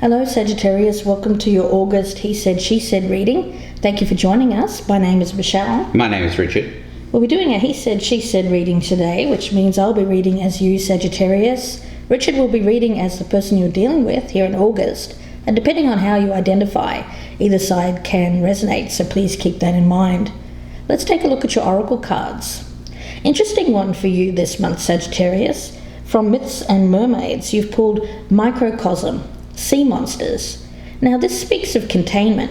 Hello Sagittarius, welcome to your August He Said, She Said reading. Thank you for joining us. My name is Michelle. My name is Richard. We'll be doing a He Said, She Said reading today, which means I'll be reading as you, Sagittarius. Richard will be reading as the person you're dealing with here in August. And depending on how you identify, either side can resonate, so please keep that in mind. Let's take a look at your oracle cards. Interesting one for you this month, Sagittarius. From Myths and Mermaids, you've pulled Microcosm, Sea Monsters. Now this speaks of containment.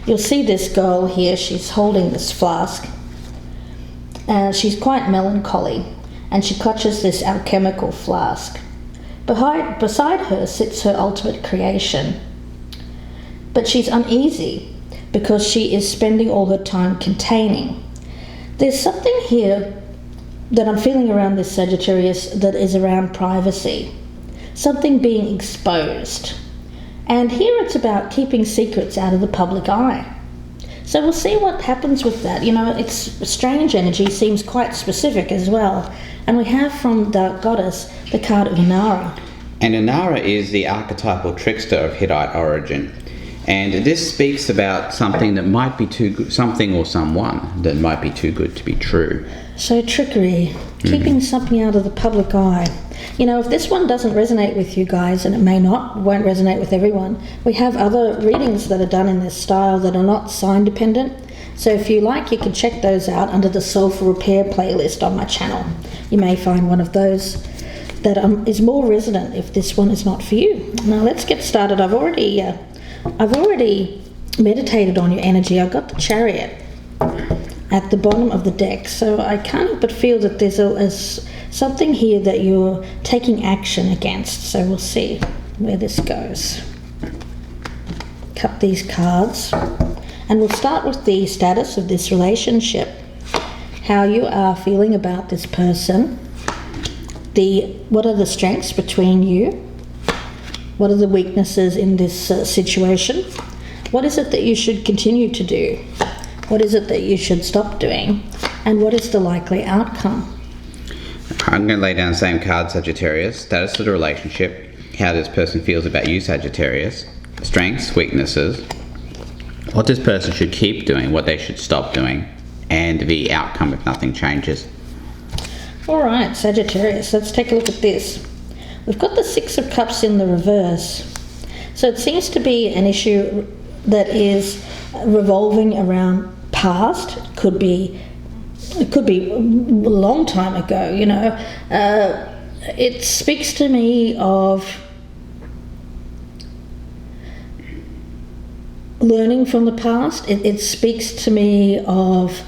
You'll see this girl here, she's holding this flask. She's quite melancholy, and she clutches this alchemical flask. Beside her sits her ultimate creation. But she's uneasy because she is spending all her time containing. There's something here that I'm feeling around this Sagittarius that is around privacy. Something being exposed. And here it's about keeping secrets out of the public eye. So we'll see what happens with that. You know, it's strange energy, seems quite specific as well. And we have from the goddess the card of Inara. And Inara is the archetypal trickster of Hittite origin. And this speaks about something that might be too good, something or someone that might be too good to be true. So trickery, keeping something out of the public eye. You know, if this one doesn't resonate with you guys, and it may not, won't resonate with everyone, we have other readings that are done in this style that are not sign dependent. So if you like, you can check those out under the Soul for Repair playlist on my channel. You may find one of those that is more resonant if this one is not for you. Now let's get started. I've already meditated on your energy. I've got the Chariot at the bottom of the deck, so I can't help but feel that there's something here that you're taking action against. So we'll see where this goes. Cut these cards, and we'll start with the status of this relationship, how you are feeling about this person, what are the strengths between you, what are the weaknesses in this situation, what is it that you should continue to do, what is it that you should stop doing, and what is the likely outcome. I'm going to lay down the same card, Sagittarius. Status of the relationship, how this person feels about you, Sagittarius, strengths, weaknesses, what this person should keep doing, what they should stop doing, and the outcome if nothing changes. All right, Sagittarius, let's take a look at this. We've got the Six of Cups in the reverse. So it seems to be an issue that is revolving around past. It could be a long time ago, you know. It speaks to me of learning from the past. It speaks to me of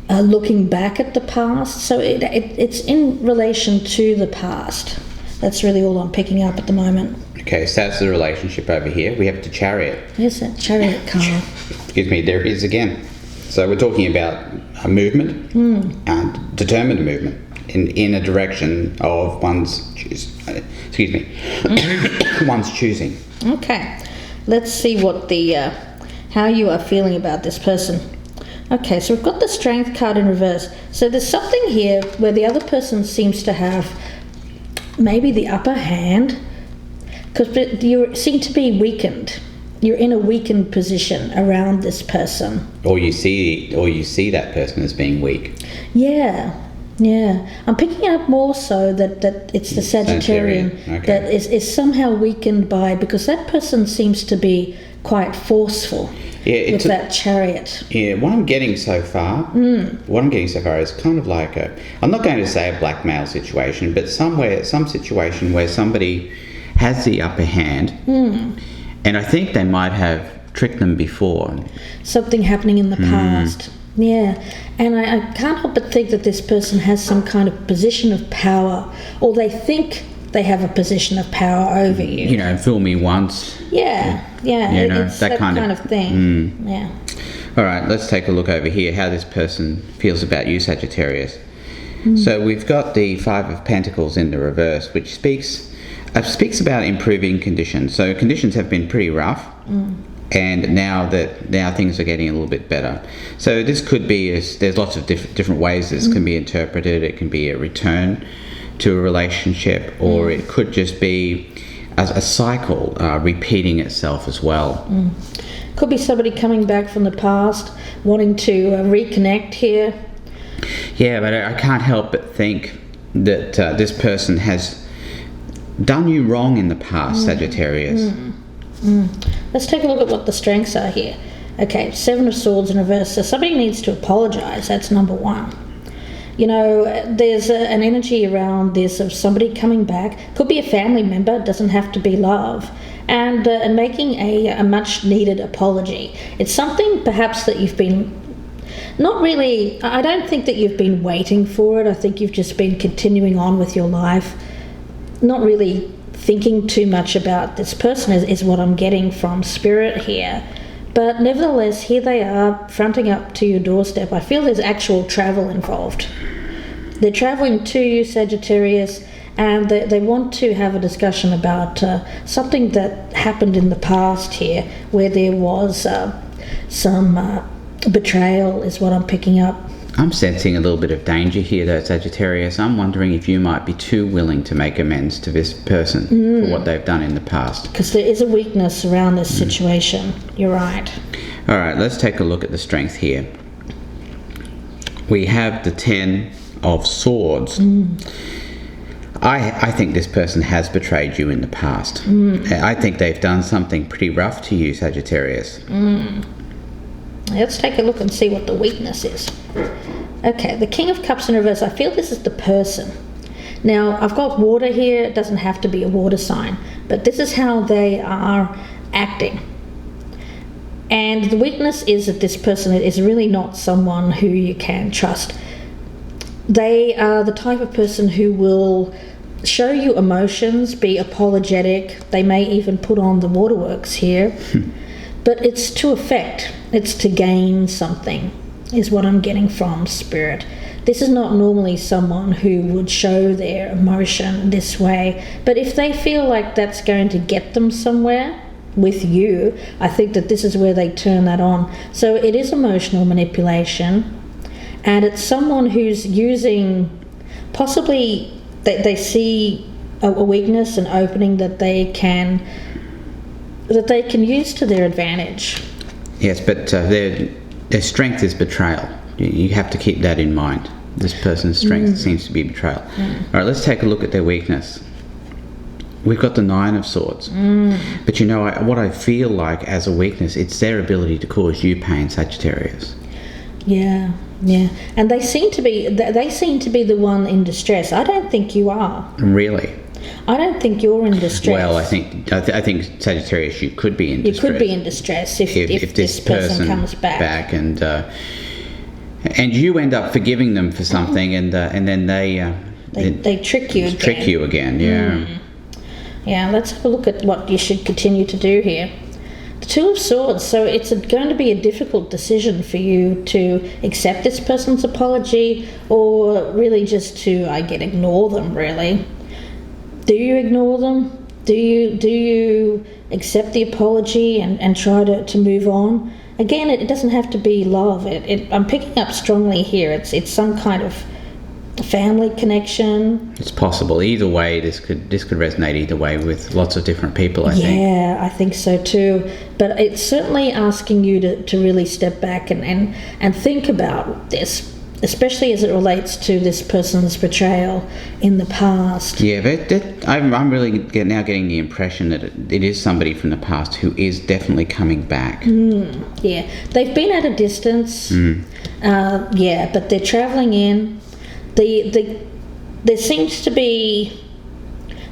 looking back at the past. So it's in relation to the past. That's really all I'm picking up at the moment. Okay, so that's the relationship over here. We have the Chariot. Yes, that Chariot card. Excuse me, there it is again. So we're talking about a movement, and determined movement in a direction of one's one's choosing. Okay, let's see what how you are feeling about this person. Okay, so we've got the Strength card in reverse. So there's something here where the other person seems to have maybe the upper hand, because you seem to be weakened. You're in a weakened position around this person. Or you see that person as being weak. Yeah. I'm picking up more so that it's the Sagittarian okay. that is somehow weakened because that person seems to be quite forceful with that Chariot. Yeah, what I'm getting so far is kind of like I'm not going to say a blackmail situation, but some situation where somebody has the upper hand. And I think they might have tricked them before. Something happening in the past. Yeah. And I can't help but think that this person has some kind of position of power, or they think they have a position of power over you. You know, fool me once. Yeah. You know, it's that kind of thing. Yeah. All right, let's take a look over here, how this person feels about you, Sagittarius. So we've got the Five of Pentacles in the reverse, which speaks about improving conditions. So conditions have been pretty rough, and now things are getting a little bit better. So this could be, there's lots of different ways this can be interpreted. It can be a return to a relationship, or it could just be a cycle repeating itself as well. Could be somebody coming back from the past, wanting to reconnect here. Yeah, but I can't help but think that this person has done you wrong in the past, Sagittarius. Let's take a look at what the strengths are here. Okay, 7 of Swords in reverse. So somebody needs to apologise. That's number one. You know, there's an energy around this of somebody coming back. Could be a family member, doesn't have to be love. And making a much needed apology. It's something perhaps that you've been, not really, I don't think that you've been waiting for it. I think you've just been continuing on with your life. Not really thinking too much about this person is what I'm getting from Spirit here. But nevertheless, here they are fronting up to your doorstep. I feel there's actual travel involved. They're traveling to you, Sagittarius, and they want to have a discussion about something that happened in the past here where there was some betrayal is what I'm picking up. I'm sensing a little bit of danger here though, Sagittarius. I'm wondering if you might be too willing to make amends to this person for what they've done in the past. Because there is a weakness around this situation. You're right. All right, let's take a look at the strength here. We have the 10 of Swords. I think this person has betrayed you in the past. I think they've done something pretty rough to you, Sagittarius. Let's take a look and see what the weakness is. Okay, the King of Cups in reverse. I feel this is the person. Now, I've got water here. It doesn't have to be a water sign, but this is how they are acting. And the weakness is that this person is really not someone who you can trust. They are the type of person who will show you emotions, be apologetic. They may even put on the waterworks here. But it's to affect, it's to gain something, is what I'm getting from Spirit. This is not normally someone who would show their emotion this way, but if they feel like that's going to get them somewhere with you, I think that this is where they turn that on. So it is emotional manipulation, and it's someone who's using, possibly they see a weakness, an opening that they can use to their advantage. Yes, but their strength is betrayal. You have to keep that in mind. This person's strength seems to be betrayal. All right, let's take a look at their weakness. We've got the 9 of Swords. But you know, what I feel like as a weakness, it's their ability to cause you pain, Sagittarius. Yeah. And they seem to be the one in distress. I don't think you are. Really? I don't think you're in distress. Well, I think Sagittarius, you could be in distress. You could be in distress if this person comes back. And you end up forgiving them for something, and then they trick you again. Trick you again, yeah. Yeah, let's have a look at what you should continue to do here. The 2 of Swords, so it's going to be a difficult decision for you to accept this person's apology, or really just to, ignore them, really. Do you ignore them? Do you accept the apology and try to move on? Again, it doesn't have to be love. I'm picking up strongly here. It's some kind of family connection. It's possible. Either way, this could resonate either way with lots of different people, I think. Yeah, I think so too. But it's certainly asking you to really step back and think about this, especially as it relates to this person's betrayal in the past. Yeah, but I'm really now getting the impression that it is somebody from the past who is definitely coming back. Yeah, they've been at a distance. But they're travelling in. There seems to be,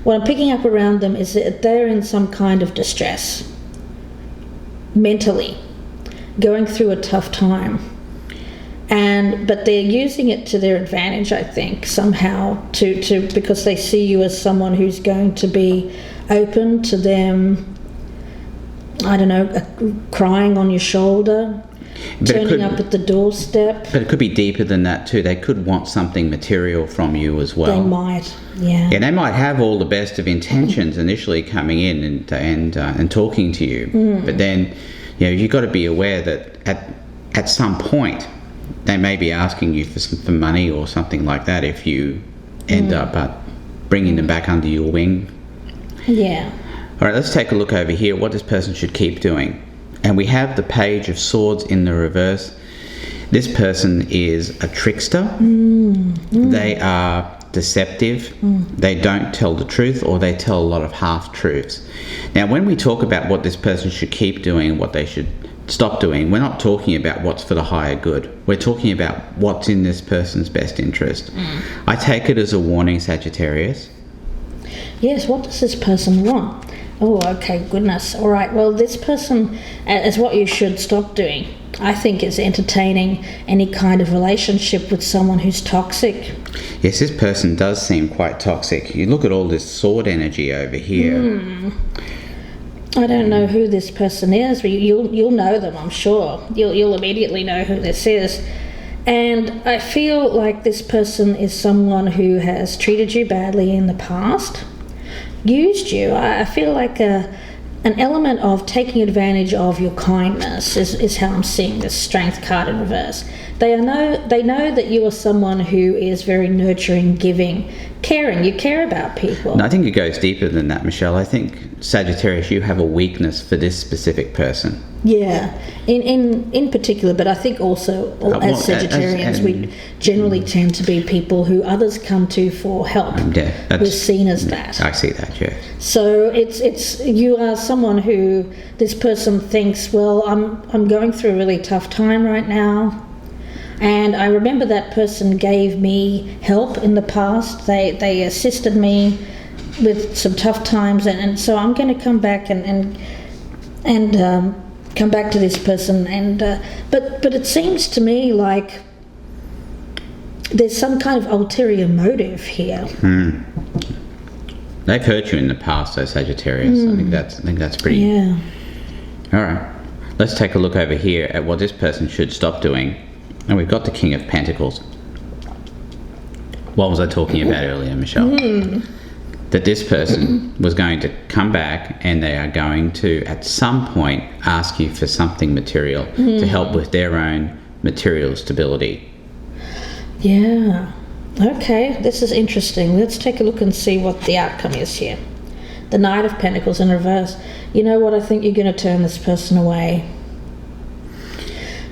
what I'm picking up around them is that they're in some kind of distress, mentally, going through a tough time. But they're using it to their advantage, I think, somehow, because they see you as someone who's going to be open to them, I don't know, crying on your shoulder, turning up at the doorstep. But it could be deeper than that too. They could want something material from you as well. They might, yeah. Yeah, they might have all the best of intentions initially coming in and talking to you. But then, you've got to be aware that at some point, they may be asking you for money or something like that if you end up bringing them back under your wing. Yeah. All right, let's take a look over here, what this person should keep doing. And we have the Page of Swords in the reverse. This person is a trickster. They are deceptive. They don't tell the truth, or they tell a lot of half-truths. Now, when we talk about what this person should keep doing and what they should stop doing, we're not talking about what's for the higher good. We're talking about what's in this person's best interest. I take it as a warning, Sagittarius. Yes, what does this person want? Oh, okay, goodness. All right, well, this person, as what you should stop doing, I think, is entertaining any kind of relationship with someone who's toxic. Yes, this person does seem quite toxic. You look at all this sword energy over here. I don't know who this person is, but you'll know them, I'm sure. You'll immediately know who this is. And I feel like this person is someone who has treated you badly in the past, used you. I feel like an element of taking advantage of your kindness is how I'm seeing this Strength card in reverse. They know that you are someone who is very nurturing, giving, caring. You care about people. No, I think it goes deeper than that, Michelle. I think, Sagittarius, you have a weakness for this specific person. Yeah, in particular, but I think also as Sagittarians, we generally tend to be people who others come to for help. Yeah, we're seen as that. I see that, yeah. So it's you are someone who this person thinks, well, I'm going through a really tough time right now, and I remember that person gave me help in the past. They assisted me with some tough times, and so I'm going to come back and come back to this person, and but it seems to me like there's some kind of ulterior motive here. They've hurt you in the past, though, Sagittarius. I think that's pretty. Yeah. All right, let's take a look over here at what this person should stop doing, and we've got the King of Pentacles. What was I talking about earlier, Michelle? That this person was going to come back, and they are going to, at some point, ask you for something material to help with their own material stability. Yeah. Okay, this is interesting. Let's take a look and see what the outcome is here. The Knight of Pentacles in reverse. You know what? I think you're going to turn this person away.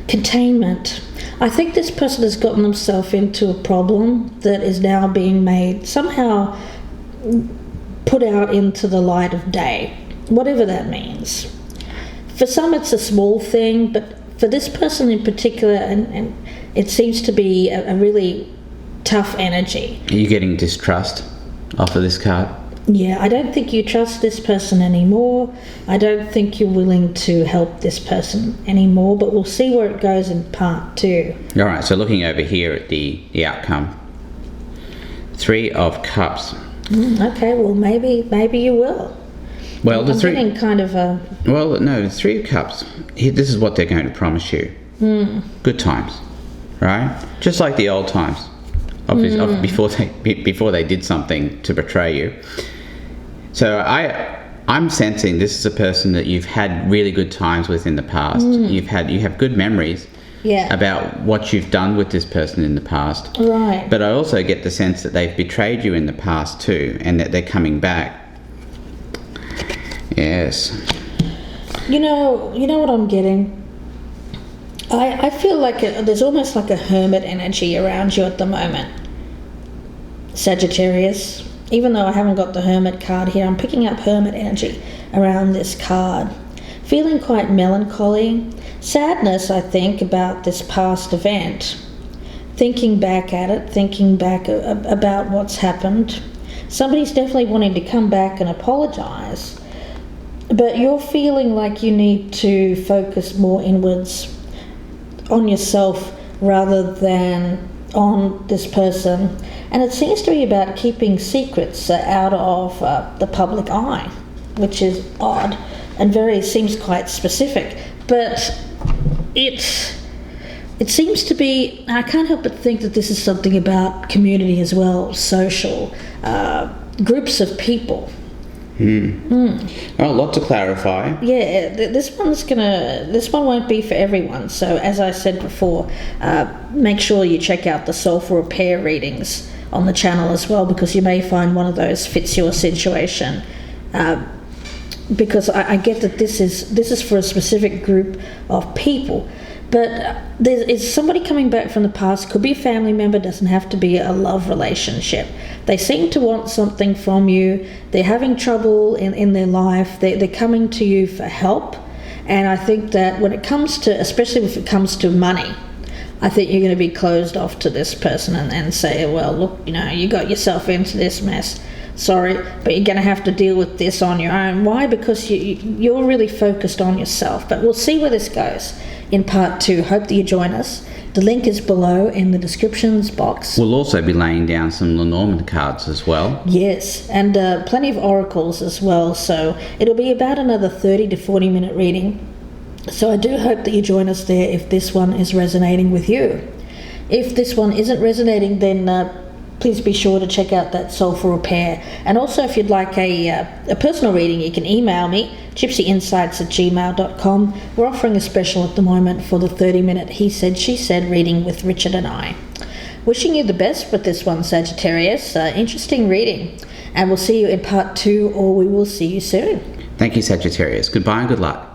Containment. I think this person has gotten themselves into a problem that is now being made somehow put out into the light of day, whatever that means. For some it's a small thing, but for this person in particular, and it seems to be a really tough energy. Are you getting distrust off of this card? Yeah, I don't think you trust this person anymore. I don't think you're willing to help this person anymore, but we'll see where it goes in part 2. All right, so looking over here at the outcome. 3 of Cups. Okay, well, maybe you will. Well, I'm getting kind of a... Well, no, the 3 of Cups, this is what they're going to promise you. Good times, right? Just like the old times, before they did something to betray you. So I'm sensing this is a person that you've had really good times with in the past. You have good memories. Yeah. About what you've done with this person in the past. Right. But I also get the sense that they've betrayed you in the past too, and that they're coming back. Yes. You know what I'm getting? I feel like there's almost like a hermit energy around you at the moment, Sagittarius. Even though I haven't got the hermit card here, I'm picking up hermit energy around this card. Feeling quite melancholy. Sadness, I think, about this past event. Thinking back at it, thinking back about what's happened. Somebody's definitely wanting to come back and apologise. But you're feeling like you need to focus more inwards on yourself rather than on this person. And it seems to be about keeping secrets out of the public eye, which is odd and seems quite specific. But it seems to be, I can't help but think that this is something about community as well, social, groups of people. Oh, a lot to clarify. Yeah, this one won't be for everyone. So as I said before, make sure you check out the soul for repair readings on the channel as well, because you may find one of those fits your situation. because I get that this is for a specific group of people. But there is somebody coming back from the past, could be a family member, doesn't have to be a love relationship. They seem to want something from you. They're having trouble in their life. They're coming to you for help. And I think that when it comes to, especially if it comes to money, I think you're going to be closed off to this person and say, well, look, you got yourself into this mess. Sorry, but you're going to have to deal with this on your own. Why? Because you're really focused on yourself. But we'll see where this goes in part 2. Hope that you join us. The link is below in the descriptions box. We'll also be laying down some Lenormand cards as well. Yes, and plenty of oracles as well. So it'll be about another 30 to 40 minute reading. So I do hope that you join us there if this one is resonating with you. If this one isn't resonating, then please be sure to check out that Soul for Repair. And also, if you'd like a personal reading, you can email me, gypsyinsights@gmail.com. We're offering a special at the moment for the 30-minute He Said, She Said reading with Richard and I. Wishing you the best with this one, Sagittarius. Interesting reading. And we'll see you in part 2, or we will see you soon. Thank you, Sagittarius. Goodbye and good luck.